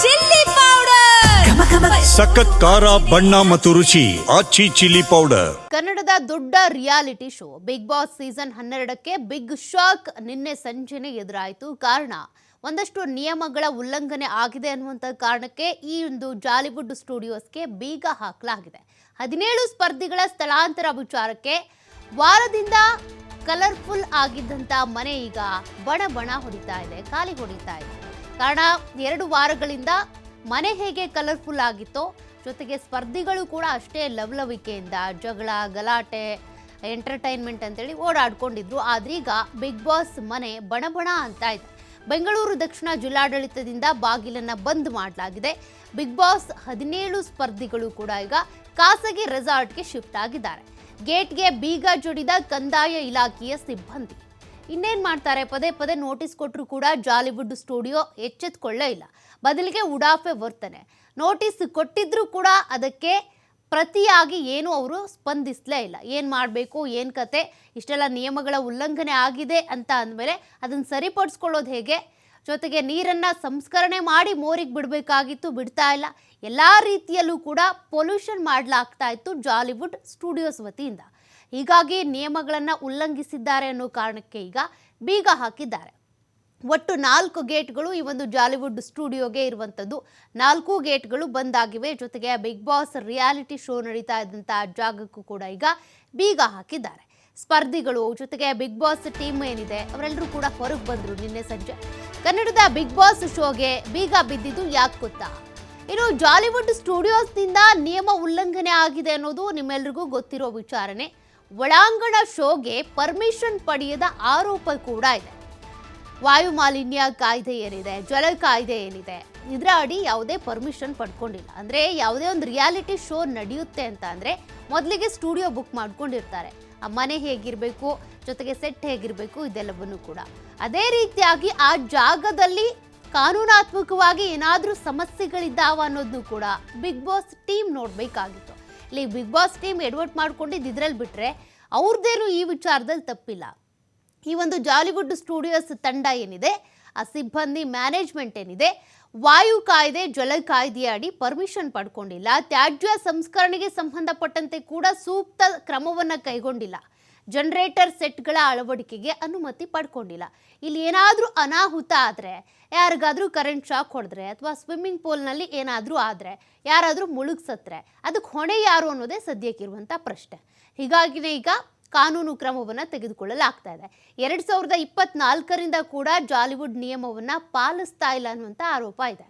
Chilli powder ಸಖತ್ ಖಾರ ಬಣ್ಣ ಮತ್ತು ರುಚಿ ಆಚಿ ಚಿಲ್ಲಿ ಪೌಡರ್. ಕನ್ನಡದ ದೊಡ್ಡ reality show Bigg Boss season 12ಕ್ಕೆ ಬಿಗ್ ಶಾಕ್ ನಿನ್ನೆ ಸಂಜೆನೆ ಎದುರಾಯಿತು. ಕಾರಣ ಒಂದಷ್ಟು ನಿಯಮಗಳ ಉಲ್ಲಂಘನೆ ಆಗಿದೆ ಅನ್ನುವಂಥ ಕಾರಣಕ್ಕೆ ಈ ಒಂದು ಜಾಲಿವುಡ್ ಸ್ಟುಡಿಯೋಸ್ಗೆ ಬೀಗ ಹಾಕಲಾಗಿದೆ. 17 ಸ್ಪರ್ಧಿಗಳ ಸ್ಥಳಾಂತರ ವಿಚಾರಕ್ಕೆ ವಾರದಿಂದ ಕಲರ್ಫುಲ್ ಆಗಿದ್ದಂಥ ಮನೆ ಈಗ ಬಣ ಹೊಡಿತಾ ಇದೆ, ಖಾಲಿ ಹೊಡಿತಾ ಇದೆ. ಕಾರಣ 2 ವಾರಗಳಿಂದ ಮನೆ ಹೇಗೆ ಕಲರ್ಫುಲ್ ಆಗಿತ್ತೋ ಜೊತೆಗೆ ಸ್ಪರ್ಧಿಗಳು ಕೂಡ ಅಷ್ಟೇ ಲವಲವಿಕೆಯಿಂದ ಜಗಳ ಗಲಾಟೆ ಎಂಟರ್ಟೈನ್ಮೆಂಟ್ ಅಂತೇಳಿ ಓಡಾಡ್ಕೊಂಡಿದ್ರು. ಆದ್ರೀಗ ಬಿಗ್ ಬಾಸ್ ಮನೆ ಬಣ ಅಂತ ಇದೆ. ಬೆಂಗಳೂರು ದಕ್ಷಿಣ ಜಿಲ್ಲಾಡಳಿತದಿಂದ ಬಾಗಿಲನ್ನ ಬಂದ್ ಮಾಡಲಾಗಿದೆ. ಬಿಗ್ ಬಾಸ್ 17 ಸ್ಪರ್ಧಿಗಳು ಕೂಡ ಈಗ ಖಾಸಗಿ ರೆಸಾರ್ಟ್ಗೆ ಶಿಫ್ಟ್ ಆಗಿದ್ದಾರೆ. ಗೇಟ್ಗೆ ಬೀಗ ಜಡಿದ ಕಂದಾಯ ಇಲಾಖೆಯ ಸಿಬ್ಬಂದಿ ಇನ್ನೇನ್ ಮಾಡ್ತಾರೆ? ಪದೇ ನೋಟಿಸ್ ಕೊಟ್ಟರು ಕೂಡ ಜಾಲಿವುಡ್ ಸ್ಟುಡಿಯೋ ಎಚ್ಚೆತ್ಕೊಳ್ಳೇ ಇಲ್ಲ. ಬದಲಿಗೆ ಉಡಾಫೆ ವರ್ತನೆ. ನೋಟಿಸ್ ಕೊಟ್ಟಿದ್ರು ಕೂಡ ಅದಕ್ಕೆ ಪ್ರತಿಯಾಗಿ ಏನು ಅವರು ಸ್ಪಂದಿಸಲೇ ಇಲ್ಲ. ಏನು ಮಾಡಬೇಕು, ಏನು ಕತೆ, ಇಷ್ಟೆಲ್ಲ ನಿಯಮಗಳ ಉಲ್ಲಂಘನೆ ಆಗಿದೆ ಅಂತ ಅಂದಮೇಲೆ ಅದನ್ನು ಸರಿಪಡಿಸ್ಕೊಳ್ಳೋದು ಹೇಗೆ? ಜೊತೆಗೆ ನೀರನ್ನು ಸಂಸ್ಕರಣೆ ಮಾಡಿ ಮೋರಿಗೆ ಬಿಡಬೇಕಾಗಿತ್ತು, ಬಿಡ್ತಾ ಇಲ್ಲ. ಎಲ್ಲ ರೀತಿಯಲ್ಲೂ ಕೂಡ ಪೊಲ್ಯೂಷನ್ ಮಾಡಲಾಗ್ತಾ ಇತ್ತು ಜಾಲಿವುಡ್ ಸ್ಟುಡಿಯೋಸ್ ವತಿಯಿಂದ. ಹೀಗಾಗಿ ನಿಯಮಗಳನ್ನು ಉಲ್ಲಂಘಿಸಿದ್ದಾರೆ ಅನ್ನೋ ಕಾರಣಕ್ಕೆ ಈಗ ಬೀಗ ಹಾಕಿದ್ದಾರೆ. ಒಟ್ಟು 4 ಗೇಟ್ಗಳು ಈ ಒಂದು ಜಾಲಿವುಡ್ ಸ್ಟುಡಿಯೋಗೆ ಇರುವಂಥದ್ದು. 4 ಗೇಟ್ಗಳು ಬಂದಾಗಿವೆ. ಜೊತೆಗೆ ಬಿಗ್ ಬಾಸ್ ರಿಯಾಲಿಟಿ ಶೋ ನಡೀತಾ ಇದ್ದಂಥ ಜಾಗಕ್ಕೂ ಕೂಡ ಈಗ ಬೀಗ ಹಾಕಿದ್ದಾರೆ. ಸ್ಪರ್ಧಿಗಳು ಜೊತೆಗೆ ಬಿಗ್ ಬಾಸ್ ಟೀಮ್ ಏನಿದೆ ಅವರೆಲ್ಲರೂ ಕೂಡ ಹೊರಗೆ ಬಂದರು ನಿನ್ನೆ ಸಂಜೆ. ಕನ್ನಡದ ಬಿಗ್ ಬಾಸ್ ಶೋಗೆ ಬೀಗ ಬಿದ್ದಿದ್ದು ಯಾಕೆ ಗೊತ್ತಾ? ಇನ್ನು ಜಾಲಿವುಡ್ ಸ್ಟುಡಿಯೋಸ್ನಿಂದ ನಿಯಮ ಉಲ್ಲಂಘನೆ ಆಗಿದೆ ಅನ್ನೋದು ನಿಮ್ಮೆಲ್ರಿಗೂ ಗೊತ್ತಿರೋ ವಿಚಾರನೆ. ಒಳಾಂಗಣ ಶೋಗೆ ಪರ್ಮಿಷನ್ ಪಡೆಯದ ಆರೋಪ ಕೂಡ ಇದೆ. ವಾಯು ಮಾಲಿನ್ಯ ಕಾಯ್ದೆ ಏನಿದೆ, ಜಲ ಕಾಯ್ದೆ ಏನಿದೆ, ಇದರ ಅಡಿ ಯಾವುದೇ ಪರ್ಮಿಷನ್ ಪಡ್ಕೊಂಡಿಲ್ಲ. ಅಂದರೆ ಯಾವುದೇ ಒಂದು ರಿಯಾಲಿಟಿ ಶೋ ನಡೆಯುತ್ತೆ ಅಂತ ಅಂದರೆ ಮೊದಲಿಗೆ ಸ್ಟುಡಿಯೋ ಬುಕ್ ಮಾಡ್ಕೊಂಡಿರ್ತಾರೆ. ಆ ಮನೆ ಹೇಗಿರಬೇಕು, ಜೊತೆಗೆ ಸೆಟ್ ಹೇಗಿರಬೇಕು, ಇದೆಲ್ಲವನ್ನು ಕೂಡ. ಅದೇ ರೀತಿಯಾಗಿ ಆ ಜಾಗದಲ್ಲಿ ಕಾನೂನಾತ್ಮಕವಾಗಿ ಏನಾದರೂ ಸಮಸ್ಯೆಗಳಿದ್ದಾವ ಅನ್ನೋದನ್ನು ಕೂಡ ಬಿಗ್ ಬಾಸ್ ಟೀಮ್ ನೋಡಬೇಕಾಗಿತ್ತು. ಇಲ್ಲಿ ಬಿಗ್ ಬಾಸ್ ಟೀಮ್ ಎಡವಟ್ ಮಾಡ್ಕೊಂಡಿದ್ದು ಇದರಲ್ಲಿ ಬಿಟ್ಟರೆ ಅವ್ರದ್ದೇನು ಈ ವಿಚಾರದಲ್ಲಿ ತಪ್ಪಿಲ್ಲ. ಈ ಒಂದು ಜಾಲಿವುಡ್ ಸ್ಟುಡಿಯೋಸ್ ತಂಡ ಏನಿದೆ, ಆ ಸಿಬ್ಬಂದಿ ಮ್ಯಾನೇಜ್ಮೆಂಟ್ ಏನಿದೆ, ವಾಯು ಕಾಯ್ದೆ ಜಲ ಕಾಯ್ದೆಯ ಅಡಿ ಪರ್ಮಿಷನ್ ಪಡ್ಕೊಂಡಿಲ್ಲ. ತ್ಯಾಜ್ಯ ಸಂಸ್ಕರಣೆಗೆ ಸಂಬಂಧಪಟ್ಟಂತೆ ಕೂಡ ಸೂಕ್ತ ಕ್ರಮವನ್ನು ಕೈಗೊಂಡಿಲ್ಲ. ಜನರೇಟರ್ ಸೆಟ್ಗಳ ಅಳವಡಿಕೆಗೆ ಅನುಮತಿ ಪಡ್ಕೊಂಡಿಲ್ಲ. ಇಲ್ಲಿ ಏನಾದರೂ ಅನಾಹುತ ಆದರೆ, ಯಾರಿಗಾದರೂ ಕರೆಂಟ್ ಶಾಕ್ ಹೊಡೆದ್ರೆ ಅಥವಾ ಸ್ವಿಮ್ಮಿಂಗ್ ಪೂಲ್ನಲ್ಲಿ ಏನಾದರೂ ಆದರೆ, ಯಾರಾದರೂ ಮುಳುಗ್ಸತ್ರೆ ಅದಕ್ಕೆ ಹೊಣೆ ಯಾರು ಅನ್ನೋದೇ ಸದ್ಯಕ್ಕಿರುವಂಥ ಪ್ರಶ್ನೆ. ಹೀಗಾಗಿನೇ ಈಗ ಕಾನೂನು ಕ್ರಮವನ್ನು ತೆಗೆದುಕೊಳ್ಳಲಾಗ್ತಾ ಇದೆ. 2024ರಿಂದ ಕೂಡ ಜಾಲಿವುಡ್ ನಿಯಮವನ್ನು ಪಾಲಿಸ್ತಾ ಇಲ್ಲ ಅನ್ನುವಂಥ ಆರೋಪ ಇದೆ.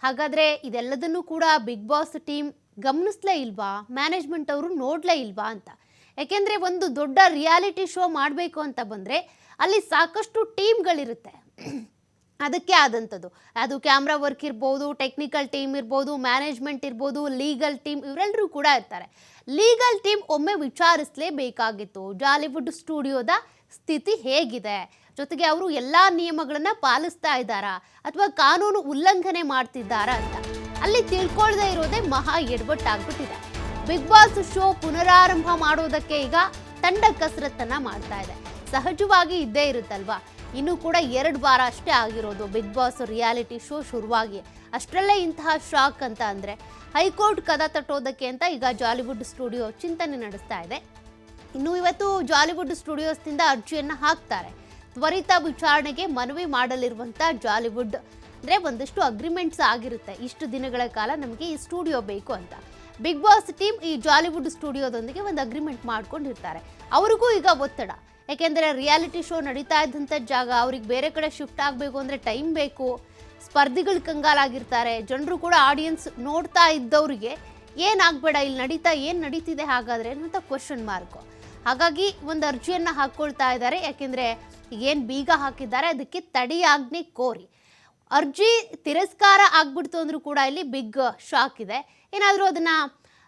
ಹಾಗಾದರೆ ಇದೆಲ್ಲದನ್ನು ಕೂಡ ಬಿಗ್ ಬಾಸ್ ಟೀಮ್ ಗಮನಿಸಲೇ ಇಲ್ವಾ, ಮ್ಯಾನೇಜ್ಮೆಂಟ್ ಅವರು ನೋಡಲೇ ಇಲ್ವಾ ಅಂತ? ಯಾಕೆಂದರೆ ಒಂದು ದೊಡ್ಡ ರಿಯಾಲಿಟಿ ಶೋ ಮಾಡಬೇಕು ಅಂತ ಬಂದರೆ ಅಲ್ಲಿ ಸಾಕಷ್ಟು ಟೀಮ್ಗಳಿರುತ್ತೆ. ಅದಕ್ಕೆ ಆದಂಥದ್ದು, ಅದು ಕ್ಯಾಮ್ರಾ ವರ್ಕ್ ಇರ್ಬೋದು, ಟೆಕ್ನಿಕಲ್ ಟೀಮ್ ಇರ್ಬೋದು, ಮ್ಯಾನೇಜ್ಮೆಂಟ್ ಇರ್ಬೋದು, ಲೀಗಲ್ ಟೀಮ್, ಇವರೆಲ್ಲರೂ ಕೂಡ ಇರ್ತಾರೆ. ಲೀಗಲ್ ಟೀಮ್ ಒಮ್ಮೆ ವಿಚಾರಿಸಲೇಬೇಕಾಗಿತ್ತು ಜಾಲಿವುಡ್ ಸ್ಟುಡಿಯೋದ ಸ್ಥಿತಿ ಹೇಗಿದೆ, ಜೊತೆಗೆ ಅವರು ಎಲ್ಲ ನಿಯಮಗಳನ್ನು ಪಾಲಿಸ್ತಾ ಇದ್ದಾರಾ ಅಥವಾ ಕಾನೂನು ಉಲ್ಲಂಘನೆ ಮಾಡ್ತಿದ್ದಾರಾ ಅಂತ. ಅಲ್ಲಿ ತಿಳ್ಕೊಳ್ದೇ ಇರೋದೇ ಮಹಾ ಎಡವಟ್ಟಾಗ್ಬಿಟ್ಟಿದೆ. ಬಿಗ್ ಬಾಸ್ ಶೋ ಪುನರಾರಂಭ ಮಾಡೋದಕ್ಕೆ ಈಗ ತಂಡ ಕಸರತ್ತನ್ನ ಮಾಡ್ತಾ ಇದೆ. ಸಹಜವಾಗಿ ಇದ್ದೇ ಇರುತ್ತಲ್ವಾ. ಇನ್ನೂ ಕೂಡ 2 ವಾರ ಅಷ್ಟೇ ಆಗಿರೋದು ಬಿಗ್ ಬಾಸ್ ರಿಯಾಲಿಟಿ ಶೋ ಶುರುವಾಗಿ. ಅಷ್ಟರಲ್ಲೇ ಇಂತಹ ಶಾಕ್ ಅಂತ ಅಂದರೆ ಹೈಕೋರ್ಟ್ ಕದ ತಟ್ಟೋದಕ್ಕೆ ಅಂತ ಈಗ ಜಾಲಿವುಡ್ ಸ್ಟುಡಿಯೋ ಚಿಂತನೆ ನಡೆಸ್ತಾ ಇದೆ. ಇನ್ನು ಇವತ್ತು ಜಾಲಿವುಡ್ ಸ್ಟುಡಿಯೋಸ್ನಿಂದ ಅರ್ಜಿಯನ್ನು ಹಾಕ್ತಾರೆ. ತ್ವರಿತ ವಿಚಾರಣೆಗೆ ಮನವಿ ಮಾಡಲಿರುವಂಥ ಜಾಲಿವುಡ್ ಅಂದರೆ ಒಂದಷ್ಟು ಅಗ್ರಿಮೆಂಟ್ಸ್ ಆಗಿರುತ್ತೆ, ಇಷ್ಟು ದಿನಗಳ ಕಾಲ ನಮಗೆ ಈ ಸ್ಟುಡಿಯೋ ಬೇಕು ಅಂತ. ಬಿಗ್ ಬಾಸ್ ಟೀಮ್ ಈ ಜಾಲಿವುಡ್ ಸ್ಟುಡಿಯೋದೊಂದಿಗೆ ಒಂದು ಅಗ್ರಿಮೆಂಟ್ ಮಾಡ್ಕೊಂಡಿರ್ತಾರೆ. ಅವ್ರಿಗೂ ಈಗ ಒತ್ತಡ. ಯಾಕೆಂದರೆ ರಿಯಾಲಿಟಿ ಶೋ ನಡೀತಾ ಇದ್ದಂಥ ಜಾಗ, ಅವ್ರಿಗೆ ಬೇರೆ ಕಡೆ ಶಿಫ್ಟ್ ಆಗಬೇಕು ಅಂದರೆ ಟೈಮ್ ಬೇಕು. ಸ್ಪರ್ಧಿಗಳು ಕಂಗಾಲಾಗಿರ್ತಾರೆ. ಜನರು ಕೂಡ ಆಡಿಯನ್ಸ್ ನೋಡ್ತಾ ಇದ್ದವರಿಗೆ ಏನಾಗಬೇಡ, ಇಲ್ಲಿ ಏನು ನಡೀತಿದೆ ಹಾಗಾದರೆ ಅನ್ನೋಂಥ ಕ್ವಶನ್ ಮಾರ್ಕು. ಹಾಗಾಗಿ ಒಂದು ಅರ್ಜಿಯನ್ನು ಹಾಕ್ಕೊಳ್ತಾ ಇದ್ದಾರೆ. ಯಾಕೆಂದರೆ ಏನು ಬೀಗ ಹಾಕಿದ್ದಾರೆ ಅದಕ್ಕೆ ತಡೆಯಾಜ್ಞೆ ಕೋರಿ. ಅರ್ಜಿ ತಿರಸ್ಕಾರ ಆಗ್ಬಿಡ್ತು ಅಂದರೂ ಕೂಡ ಇಲ್ಲಿ ಬಿಗ್ ಶಾಕ್ ಇದೆ. ಏನಾದರೂ ಅದನ್ನು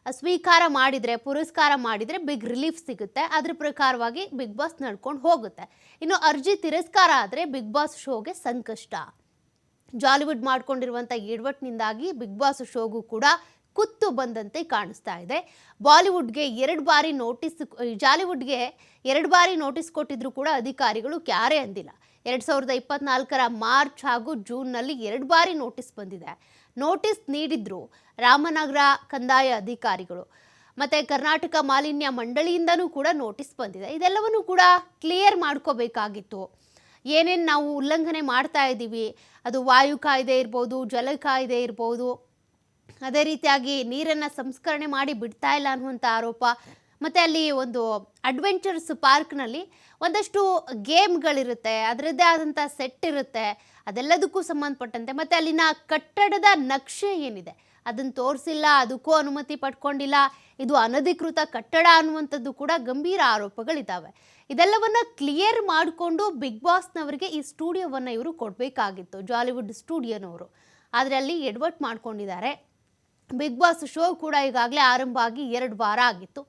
ಸ್ವೀಕಾರ ಮಾಡಿದರೆ, ಪುರಸ್ಕಾರ ಮಾಡಿದರೆ ಬಿಗ್ ರಿಲೀಫ್ ಸಿಗುತ್ತೆ. ಅದ್ರ ಪ್ರಕಾರವಾಗಿ ಬಿಗ್ ಬಾಸ್ ನಡ್ಕೊಂಡು ಹೋಗುತ್ತೆ. ಇನ್ನು ಅರ್ಜಿ ತಿರಸ್ಕಾರ ಆದರೆ ಬಿಗ್ ಬಾಸ್ ಶೋಗೆ ಸಂಕಷ್ಟ. ಜಾಲಿವುಡ್ ಮಾಡ್ಕೊಂಡಿರುವಂಥ ಎಡವಟ್ಟಿನಿಂದಾಗಿ ಬಿಗ್ ಬಾಸ್ ಶೋಗೂ ಕೂಡ ಕುತ್ತು ಬಂದಂತೆ ಕಾಣಿಸ್ತಾ ಇದೆ. ಬಾಲಿವುಡ್ಗೆ 2 ಬಾರಿ ನೋಟಿಸ್, ಜಾಲಿವುಡ್ಗೆ 2 ಬಾರಿ ನೋಟಿಸ್ ಕೊಟ್ಟಿದ್ರು ಕೂಡ ಅಧಿಕಾರಿಗಳು ಕ್ಯಾರೆ ಅಂದಿಲ್ಲ. 2024 ಮಾರ್ಚ್ ಹಾಗೂ ಜೂನ್ನಲ್ಲಿ 2 ಬಾರಿ ನೋಟಿಸ್ ಬಂದಿದೆ. ನೋಟಿಸ್ ನೀಡಿದ್ರು ರಾಮನಗರ ಕಂದಾಯ ಅಧಿಕಾರಿಗಳು ಮತ್ತು ಕರ್ನಾಟಕ ಮಾಲಿನ್ಯ ಮಂಡಳಿಯಿಂದನೂ ಕೂಡ ನೋಟಿಸ್ ಬಂದಿದೆ. ಇದೆಲ್ಲವನ್ನೂ ಕೂಡ ಕ್ಲಿಯರ್ ಮಾಡ್ಕೋಬೇಕಾಗಿತ್ತು. ಏನೇನು ನಾವು ಉಲ್ಲಂಘನೆ ಮಾಡ್ತಾ ಇದ್ದೀವಿ, ಅದು ವಾಯು ಕಾಯ್ದೆ ಇರ್ಬೋದು, ಜಲ ಕಾಯ್ದೆ ಇರ್ಬೋದು, ಅದೇ ರೀತಿಯಾಗಿ ನೀರನ್ನು ಸಂಸ್ಕರಣೆ ಮಾಡಿ ಬಿಡ್ತಾ ಇಲ್ಲ ಅನ್ನುವಂಥ ಆರೋಪ, ಮತ್ತು ಅಲ್ಲಿ ಒಂದು ಅಡ್ವೆಂಚರ್ಸ್ ಪಾರ್ಕ್ನಲ್ಲಿ ಒಂದಷ್ಟು ಗೇಮ್ಗಳಿರುತ್ತೆ, ಅದರದ್ದೇ ಆದಂಥ ಸೆಟ್ ಇರುತ್ತೆ, ಅದೆಲ್ಲದಕ್ಕೂ ಸಂಬಂಧಪಟ್ಟಂತೆ ಮತ್ತು ಅಲ್ಲಿನ ಕಟ್ಟಡದ ನಕ್ಷೆ ಏನಿದೆ ಅದನ್ನು ತೋರಿಸಿಲ್ಲ, ಅದಕ್ಕೂ ಅನುಮತಿ ಪಡ್ಕೊಂಡಿಲ್ಲ, ಇದು ಅನಧಿಕೃತ ಕಟ್ಟಡ ಅನ್ನುವಂಥದ್ದು ಕೂಡ ಗಂಭೀರ ಆರೋಪಗಳಿದ್ದಾವೆ. ಇದೆಲ್ಲವನ್ನು ಕ್ಲಿಯರ್ ಮಾಡಿಕೊಂಡು ಬಿಗ್ ಬಾಸ್ನವರಿಗೆ ಈ ಸ್ಟುಡಿಯೋವನ್ನು ಇವರು ಕೊಡಬೇಕಾಗಿತ್ತು, ಜಾಲಿವುಡ್ ಸ್ಟುಡಿಯೋನವರು. ಆದರೆ ಅಲ್ಲಿ ಎಡವಟ್ಟು ಮಾಡ್ಕೊಂಡಿದ್ದಾರೆ. ಬಿಗ್ ಬಾಸ್ ಶೋ ಕೂಡ ಈಗಾಗಲೇ ಆರಂಭ ಆಗಿ 2 ವಾರ ಆಗಿತ್ತು.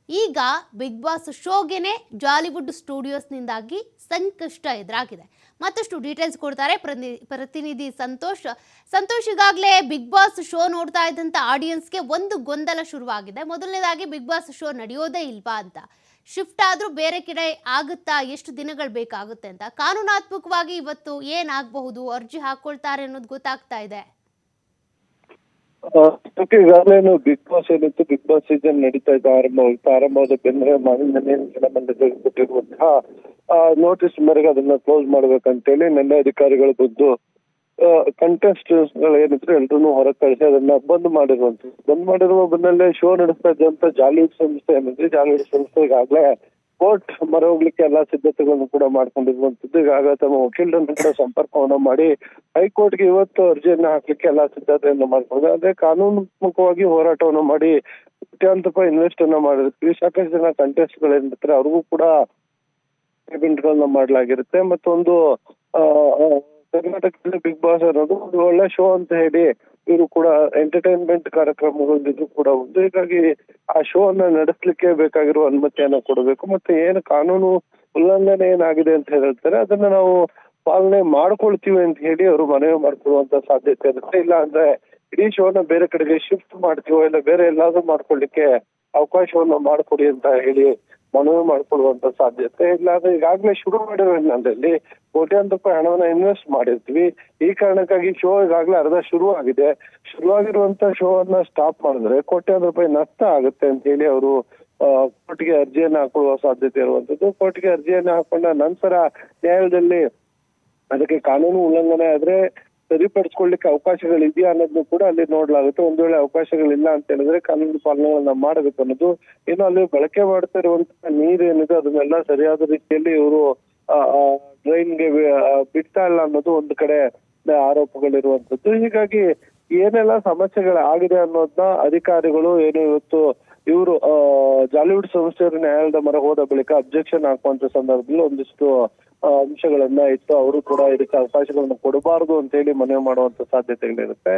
ಈಗ ಬಿಗ್ ಬಾಸ್ ಶೋಗೆನೆ ಜಾಲಿವುಡ್ ಸ್ಟುಡಿಯೋಸ್ನಿಂದಾಗಿ ಸಂಕಷ್ಟ ಎದುರಾಗಿದೆ. ಮತ್ತಷ್ಟು ಡೀಟೇಲ್ಸ್ ಕೊಡ್ತಾರೆ ಪ್ರತಿನಿಧಿ ಸಂತೋಷ್. ಈಗಾಗಲೇ ಬಿಗ್ ಬಾಸ್ ಶೋ ನೋಡ್ತಾ ಇದ್ದಂಥ ಆಡಿಯನ್ಸ್ಗೆ ಒಂದು ಗೊಂದಲ ಶುರುವಾಗಿದೆ. ಮೊದಲನೇದಾಗಿ ಬಿಗ್ ಬಾಸ್ ಶೋ ನಡೆಯೋದೇ ಇಲ್ವಾ ಅಂತ, ಶಿಫ್ಟ್ ಆದರೂ ಬೇರೆ ಕಡೆ ಆಗುತ್ತಾ, ಎಷ್ಟು ದಿನಗಳು ಬೇಕಾಗುತ್ತೆ ಅಂತ. ಕಾನೂನಾತ್ಮಕವಾಗಿ ಇವತ್ತು ಏನಾಗಬಹುದು, ಅರ್ಜಿ ಹಾಕೊಳ್ತಾರೆ ಅನ್ನೋದು ಗೊತ್ತಾಗ್ತಾ ಇದೆ. ಈಗಾಗಲೇ ಬಿಗ್ ಬಾಸ್ ಏನಿತ್ತು, ಬಿಗ್ ಬಾಸ್ ಸೀಸನ್ ನಡೀತಾ ಇದೆ, ಆರಂಭವಾದ ಬೆನ್ನರೆ ಕೊಟ್ಟಿರುವಂತಹ ನೋಟಿಸ್ ಮೇರೆಗೆ ಅದನ್ನ ಕ್ಲೋಸ್ ಮಾಡ್ಬೇಕಂತೇಳಿ ನೆನ್ನೆ ಅಧಿಕಾರಿಗಳು ಬಂದು ಕಂಟೆಸ್ಟೆಂಟ್ಸ್ ಏನಿದ್ರು ಎಲ್ರೂ ಹೊರಗೆ ಕಳಿಸಿ ಅದನ್ನ ಬಂದ್ ಮಾಡಿರುವ ಬೆನ್ನಲ್ಲೇ ಶೋ ನಡೆಸ್ತಾ ಇದ್ದಂತ ಜಾಲಿವುಡ್ ಸಂಸ್ಥೆ ಏನಿದ್ರೆ, ಜಾಲಿವುಡ್ ಸಂಸ್ಥೆ ಈಗಾಗಲೇ ಕೋರ್ಟ್ ಮೊರೆ ಹೋಗ್ಲಿಕ್ಕೆ ಎಲ್ಲಾ ಸಿದ್ಧತೆಗಳನ್ನು ಕೂಡ ಮಾಡ್ಕೊಂಡಿರುವಂತದ್ದು. ಈಗಾಗ ತಮ್ಮ ವಕೀಲರನ್ನು ಕೂಡ ಸಂಪರ್ಕವನ್ನ ಮಾಡಿ ಹೈಕೋರ್ಟ್ಗೆ ಇವತ್ತು ಅರ್ಜಿಯನ್ನ ಹಾಕ್ಲಿಕ್ಕೆ ಎಲ್ಲಾ ಸಿದ್ಧತೆಯನ್ನು ಮಾಡ್ಕೊಂಡು, ಅದೇ ಕಾನೂನಾತ್ಮಕವಾಗಿ ಹೋರಾಟವನ್ನು ಮಾಡಿ ಕೋಟ್ಯಾಂತರ ರೂಪಾಯಿ ಇನ್ವೆಸ್ಟ್ ಅನ್ನ ಮಾಡಿರ್ತೀವಿ. ಸಾಕಷ್ಟು ಜನ ಕಂಟೆಸ್ಟ್ ಗಳೇನಿರ್ತಾರೆ ಅವ್ರಿಗೂ ಕೂಡ ಪೇಮೆಂಟ್ ಗಳನ್ನ ಮಾಡ್ಲಾಗಿರುತ್ತೆ. ಮತ್ತೊಂದು ಕರ್ನಾಟಕದಲ್ಲಿ ಬಿಗ್ ಬಾಸ್ ಅನ್ನೋದು ಒಂದು ಒಳ್ಳೆ ಶೋ ಅಂತ ಹೇಳಿ ಇವರು ಕೂಡ ಎಂಟರ್ಟೈನ್ಮೆಂಟ್ ಕಾರ್ಯಕ್ರಮಗಳಿದ್ರು ಕೂಡ ಒಂದು. ಹೀಗಾಗಿ ಆ ಶೋ ಅನ್ನ ನಡೆಸಲಿಕ್ಕೆ ಬೇಕಾಗಿರುವ ಅನುಮತಿಯನ್ನ ಕೊಡಬೇಕು. ಮತ್ತೆ ಏನು ಕಾನೂನು ಉಲ್ಲಂಘನೆ ಏನಾಗಿದೆ ಅಂತ ಹೇಳ್ತಾರೆ ಅದನ್ನ ನಾವು ಪಾಲನೆ ಮಾಡ್ಕೊಳ್ತೀವಿ ಅಂತ ಹೇಳಿ ಅವರು ಮನವಿ ಮಾಡ್ಕೊಳ್ಳುವಂತ ಸಾಧ್ಯತೆ ಇರುತ್ತೆ. ಇಲ್ಲ ಅಂದ್ರೆ ಇಡೀ ಶೋನ ಬೇರೆ ಕಡೆಗೆ ಶಿಫ್ಟ್ ಮಾಡ್ತೀವೋ ಇಲ್ಲ ಬೇರೆ ಎಲ್ಲಾದ್ರೂ ಮಾಡ್ಕೊಳ್ಳಿಕ್ಕೆ ಅವಕಾಶವನ್ನ ಮಾಡ್ಕೊಡಿ ಅಂತ ಹೇಳಿ ಮನವಿ ಮಾಡ್ಕೊಳ್ಳುವಂತ ಸಾಧ್ಯತೆ. ಇಲ್ಲಾಂದ್ರೆ ಈಗಾಗಲೇ ಶುರು ಮಾಡಿರೋ ಹಿನ್ನೆಲೆಯಲ್ಲಿ ಕೋಟ್ಯಾಂತರ ರೂಪಾಯಿ ಹಣವನ್ನ ಇನ್ವೆಸ್ಟ್ ಮಾಡಿರ್ತೀವಿ. ಈ ಕಾರಣಕ್ಕಾಗಿ ಶೋ ಈಗಾಗಲೇ ಅರ್ಧ ಶುರುವಾಗಿರುವಂತ ಶೋ ಅನ್ನ ಸ್ಟಾಪ್ ಮಾಡಿದ್ರೆ ಕೋಟ್ಯಾಂತರ ರೂಪಾಯಿ ನಷ್ಟ ಆಗುತ್ತೆ ಅಂತ ಹೇಳಿ ಅವರು ಕೋರ್ಟ್ಗೆ ಅರ್ಜಿಯನ್ನ ಹಾಕೊಳ್ಳುವ ಸಾಧ್ಯತೆ ಇರುವಂತದ್ದು. ಕೋರ್ಟ್ಗೆ ಅರ್ಜಿಯನ್ನ ಹಾಕೊಂಡ ನಂತರ ನ್ಯಾಯಾಲಯದಲ್ಲಿ ಅದಕ್ಕೆ ಕಾನೂನು ಉಲ್ಲಂಘನೆ ಆದ್ರೆ ಸರಿಪಡಿಸ್ಕೊಳ್ಳಿಕ್ಕೆ ಅವಕಾಶಗಳಿದೆಯಾ ಅನ್ನೋದನ್ನು ಕೂಡ ಅಲ್ಲಿ ನೋಡ್ಲಾಗುತ್ತೆ. ಒಂದು ವೇಳೆ ಅವಕಾಶಗಳಿಲ್ಲ ಅಂತ ಹೇಳಿದ್ರೆ ಕಾನೂನು ಪಾಲನೆಗಳನ್ನ ಮಾಡಬೇಕು ಅನ್ನೋದು. ಇನ್ನು ಅಲ್ಲಿ ಬಳಕೆ ಮಾಡ್ತಾ ಇರುವಂತಹ ನೀರೇನಿದೆ ಅದನ್ನೆಲ್ಲ ಸರಿಯಾದ ರೀತಿಯಲ್ಲಿ ಇವರು ಡ್ರೈನ್ಗೆ ಬಿಡ್ತಾ ಇಲ್ಲ ಅನ್ನೋದು ಒಂದು ಕಡೆ ಆರೋಪಗಳಿರುವಂತದ್ದು. ಹೀಗಾಗಿ ಏನೆಲ್ಲ ಸಮಸ್ಯೆಗಳಾಗಿದೆ ಅನ್ನೋದನ್ನ ಅಧಿಕಾರಿಗಳು ಏನು ಇವತ್ತು ಇವರು ಜಾಲಿವುಡ್ ಸಂಸ್ಥೆಯವರು ನ್ಯಾಯಾಲಯದ ಮೊರೆ ಹೋದ ಬಳಿಕ ಅಬ್ಜೆಕ್ಷನ್ ಹಾಕುವಂತ ಸಂದರ್ಭದಲ್ಲಿ ಒಂದಿಷ್ಟು ಅಂಶಗಳನ್ನ ಇತ್ತು. ಅವರು ಕೂಡ ಇದಕ್ಕೆ ಅವಕಾಶಗಳನ್ನ ಕೊಡಬಾರದು ಅಂತ ಹೇಳಿ ಮನವಿ ಮಾಡುವಂತ ಸಾಧ್ಯತೆಗಳಿರುತ್ತೆ.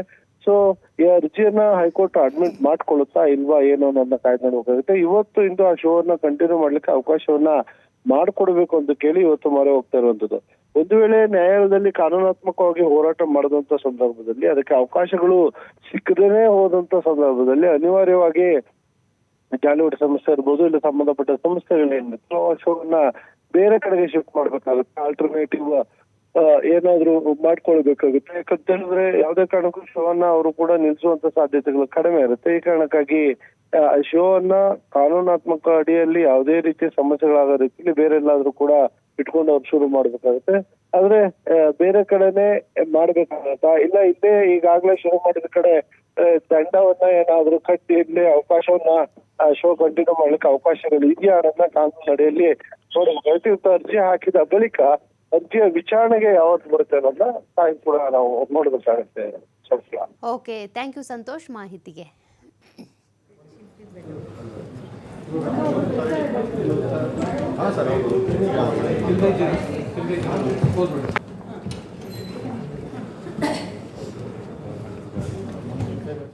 ಸೊ ಈ ಅರ್ಜಿಯನ್ನ ಹೈಕೋರ್ಟ್ ಅಡ್ಮಿಟ್ ಮಾಡ್ಕೊಳ್ಳುತ್ತಾ ಇಲ್ವಾ ಏನು ಅನ್ನೋದನ್ನ ಕಾಯ್ದು ಹೋಗುತ್ತೆ. ಇವತ್ತು ಇಂದು ಆ ಶೋ ಅನ್ನ ಕಂಟಿನ್ಯೂ ಮಾಡ್ಲಿಕ್ಕೆ ಅವಕಾಶವನ್ನ ಮಾಡ್ಕೊಡ್ಬೇಕು ಅಂತ ಕೇಳಿ ಇವತ್ತು ಮೊರೆ ಹೋಗ್ತಾ ಇರುವಂತದ್ದು. ಒಂದು ವೇಳೆ ನ್ಯಾಯಾಲಯದಲ್ಲಿ ಕಾನೂನಾತ್ಮಕವಾಗಿ ಹೋರಾಟ ಮಾಡಿದಂತ ಸಂದರ್ಭದಲ್ಲಿ ಅದಕ್ಕೆ ಅವಕಾಶಗಳು ಸಿಕ್ಕದೇನೆ ಹೋದಂತ ಸಂದರ್ಭದಲ್ಲಿ ಅನಿವಾರ್ಯವಾಗಿ ಜಾಲಿವುಡ್ ಸಂಸ್ಥೆ ಇರ್ಬೋದು ಇಲ್ಲ ಸಂಬಂಧಪಟ್ಟ ಸಂಸ್ಥೆಗಳೇನಿತ್ತು ಆ ಶೋವನ್ನ ಬೇರೆ ಕಡೆಗೆ ಶಿಫ್ಟ್ ಮಾಡ್ಬೇಕಾಗುತ್ತೆ. ಆಲ್ಟರ್ನೇಟಿವ್ ಏನಾದ್ರು ಮಾಡ್ಕೊಳ್ಬೇಕಾಗುತ್ತೆ. ಯಾಕಂತ ಹೇಳಿದ್ರೆ ಯಾವ್ದೇ ಕಾರಣಕ್ಕೂ ಶೋವನ್ನ ಅವರು ಕೂಡ ನಿಲ್ಸುವಂತ ಸಾಧ್ಯತೆಗಳು ಕಡಿಮೆ ಇರುತ್ತೆ. ಈ ಕಾರಣಕ್ಕಾಗಿ ಶೋ ಅನ್ನ ಕಾನೂನಾತ್ಮಕ ಅಡಿಯಲ್ಲಿ ಯಾವುದೇ ರೀತಿಯ ಸಮಸ್ಯೆಗಳಾಗೋ ರೀತಿಯಲ್ಲಿ ಬೇರೆ ಎಲ್ಲಾದ್ರೂ ಕೂಡ ಇಟ್ಕೊಂಡು ಅವ್ರು ಶುರು ಮಾಡ್ಬೇಕಾಗುತ್ತೆ. ಆದ್ರೆ ಬೇರೆ ಕಡೆನೆ ಮಾಡ್ಬೇಕಾಗತ್ತಾ ಇಲ್ಲ ಇಲ್ಲೇ ಈಗಾಗ್ಲೇ ಶೋ ಮಾಡಿದ ಕಡೆ ದಂಡವನ್ನ ಏನಾದ್ರು ಕಟ್ಟಿ ಇಲ್ಲೇ ಅವಕಾಶವನ್ನ ಶೋ ಕಂಟಿನ್ಯೂ ಮಾಡ್ಲಿಕ್ಕೆ ಅವಕಾಶಗಳು ಇದೆಯಾ ಅನ್ನೋದನ್ನ ಕಾನೂನು ಅಡಿಯಲ್ಲಿ ನೋಡಬೇಕಾಗುತ್ತೆ. ಅರ್ಜಿ ಹಾಕಿದ ಬಳಿಕ ಅರ್ಜಿಯ ವಿಚಾರಣೆಗೆ ಯಾವತ್ತು ಬರುತ್ತೆ ಅನ್ನೋದನ್ನ ಟೈಮ್ ಕೂಡ ನಾವು ನೋಡ್ಬೇಕಾಗುತ್ತೆ. ಓಕೆ, ಥ್ಯಾಂಕ್ ಯು ಸಂತೋಷ್ ಮಾಹಿತಿಗೆ. ಹಾಂ ಸರ್